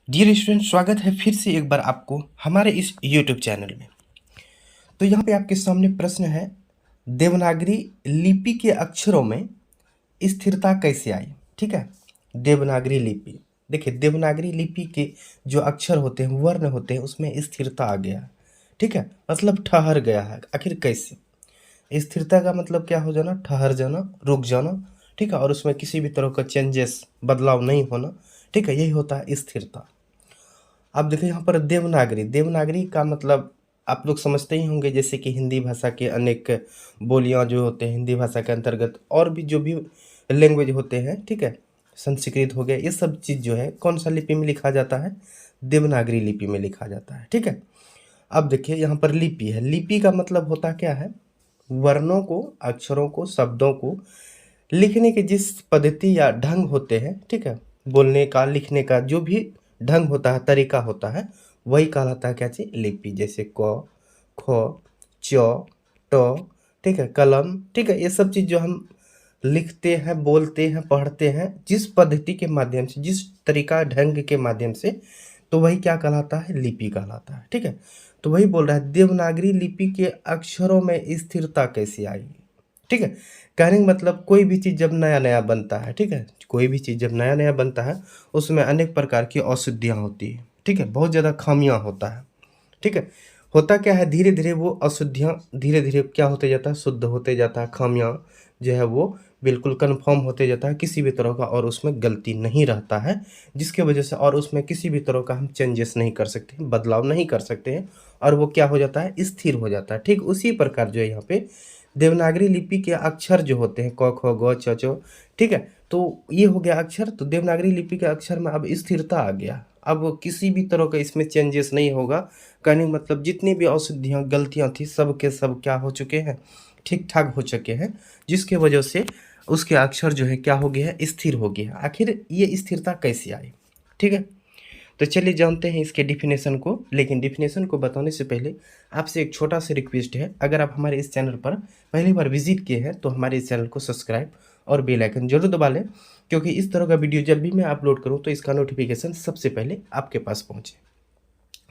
Dear student, स्वागत है फिर से एक बार आपको हमारे इस यूट्यूब चैनल में। तो यहाँ पे आपके सामने प्रश्न है, देवनागरी लिपि के अक्षरों में स्थिरता कैसे आई। ठीक है, देवनागरी लिपि, देखिए देवनागरी लिपि के जो अक्षर होते हैं, वर्ण होते हैं, उसमें स्थिरता आ गया। ठीक है, मतलब ठहर गया है। आखिर कैसे? स्थिरता का मतलब क्या हो जाना? ठहर जाना, रुक जाना। ठीक है, और उसमें किसी भी तरह का चेंजेस, बदलाव नहीं होना। ठीक है, यही होता है स्थिरता। अब देखिए यहाँ पर देवनागरी, देवनागरी का मतलब आप लोग समझते ही होंगे, जैसे कि हिंदी भाषा के अनेक बोलियां जो होते हैं हिंदी भाषा के अंतर्गत, और भी जो भी लैंग्वेज होते हैं, ठीक है, संस्कृत हो गया, ये सब चीज़ जो है कौन सा लिपि में लिखा जाता है? देवनागरी लिपि में लिखा जाता है। ठीक है, अब देखिए यहाँ पर लिपि है। लिपि का मतलब होता क्या है? वर्णों को, अक्षरों को, शब्दों को लिखने के जिस पद्धति या ढंग होते हैं, ठीक है, बोलने का, लिखने का जो भी ढंग होता है, तरीका होता है, वही कहलाता है क्या चीज? लिपि। जैसे क, ख, च, ट, ठीक है, कलम, ठीक है, ये सब चीज जो हम लिखते हैं, बोलते हैं, पढ़ते हैं, जिस पद्धति के माध्यम से, जिस तरीका ढंग के माध्यम से, तो वही क्या कहलाता है? लिपि कहलाता है। ठीक है, तो वही बोल रहा है, देवनागरी लिपि के अक्षरों में स्थिरता कैसे आई। ठीक है, कहने का मतलब कोई भी चीज़ जब नया नया बनता है, ठीक है, कोई भी चीज़ जब नया नया बनता है, उसमें अनेक प्रकार की अशुद्धियाँ होती है। ठीक है, बहुत ज़्यादा खामियां होता है। ठीक है, होता क्या है, धीरे धीरे वो अशुद्धियाँ धीरे धीरे क्या होते जाता है? शुद्ध होते जाता है। खामियां जो है वो बिल्कुल कन्फर्म होते जाता है, किसी भी तरह का और उसमें गलती नहीं रहता है, जिसके वजह से और उसमें किसी भी तरह का हम चेंजेस नहीं कर सकते, बदलाव नहीं कर सकते हैं, और वो क्या हो जाता है? स्थिर हो जाता है। ठीक उसी प्रकार जो है यहाँ पे देवनागरी लिपि के अक्षर जो होते हैं, क, ख, ग, च, छ, ठीक है, तो ये हो गया अक्षर। तो देवनागरी लिपि के अक्षर में अब स्थिरता आ गया। अब किसी भी तरह का इसमें चेंजेस नहीं होगा। कहने का मतलब जितनी भी अशुद्धियाँ, गलतियाँ थी, सब के सब क्या हो चुके हैं? ठीक ठाक हो चुके हैं, जिसके वजह से उसके अक्षर जो है क्या हो गया है? स्थिर हो गया। आखिर ये स्थिरता कैसे आई? ठीक है, तो चलिए जानते हैं इसके डिफिनेशन को। लेकिन डिफिनेशन को बताने से पहले आपसे एक छोटा सा रिक्वेस्ट है, अगर आप हमारे इस चैनल पर पहली बार विजिट किए हैं तो हमारे इस चैनल को सब्सक्राइब और बेल आइकन जरूर दबा लें, क्योंकि इस तरह का वीडियो जब भी मैं अपलोड करूं तो इसका नोटिफिकेशन सबसे पहले आपके पास पहुंचे।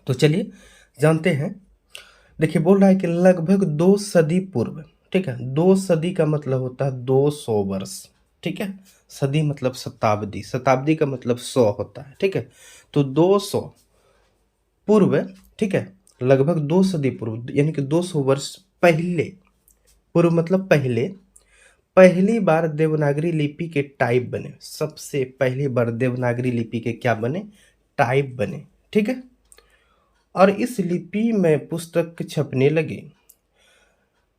तो चलिए जानते हैं। देखिए बोल रहा है कि लगभग 2 सदी पूर्व। ठीक है, 2 सदी का मतलब होता है 200 वर्ष। ठीक है, सदी मतलब शताब्दी, शताब्दी का मतलब 100 होता है। ठीक है, तो 200 पूर्व, ठीक है, लगभग 2 सदी पूर्व यानी कि 200 वर्ष पहले, पूर्व मतलब पहले, पहली बार देवनागरी लिपि के टाइप बने। सबसे पहली बार देवनागरी लिपि के क्या बने? टाइप बने। ठीक है, और इस लिपि में पुस्तक छपने लगे।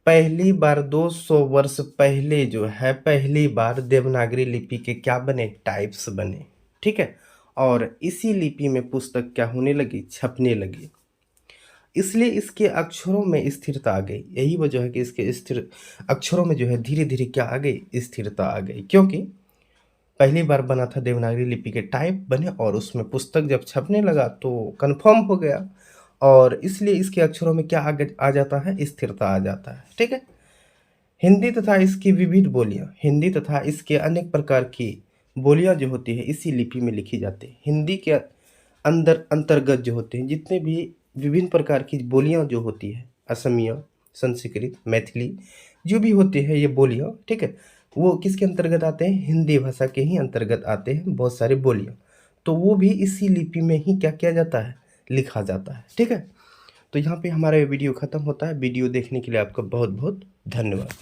पहली बार 200 वर्ष पहले जो है, पहली बार देवनागरी लिपि के क्या बने? टाइप्स बने। ठीक है, और इसी लिपि में पुस्तक क्या होने लगी? छपने लगी। इसलिए इसके अक्षरों में स्थिरता आ गई। यही वजह है कि इसके स्थिर अक्षरों में जो है धीरे धीरे क्या आ गई? स्थिरता आ गई, क्योंकि पहली बार बना था, देवनागरी लिपि के टाइप बने, और उसमें पुस्तक जब छपने लगा तो कंफर्म हो गया, और इसलिए इसके अक्षरों में क्या आ जाता है? स्थिरता आ जाता है। ठीक है, हिंदी तथा इसकी विविध बोलियां, हिंदी तथा इसके अनेक प्रकार की बोलियां जो होती है इसी लिपि में लिखी जाती है। हिंदी के अंदर अंतर्गत जो होते हैं जितने भी विभिन्न प्रकार की बोलियां जो होती है, असमिया, संस्कृत, मैथिली, जो भी होती है ये बोलियां, ठीक है, वो किसके अंतर्गत आते हैं? हिंदी भाषा के ही अंतर्गत आते हैं बहुत सारे बोलियां। तो वो भी इसी लिपि में ही क्या किया जाता है? लिखा जाता है। ठीक है, तो यहाँ पे हमारा ये वीडियो खत्म होता है। वीडियो देखने के लिए आपका बहुत बहुत धन्यवाद।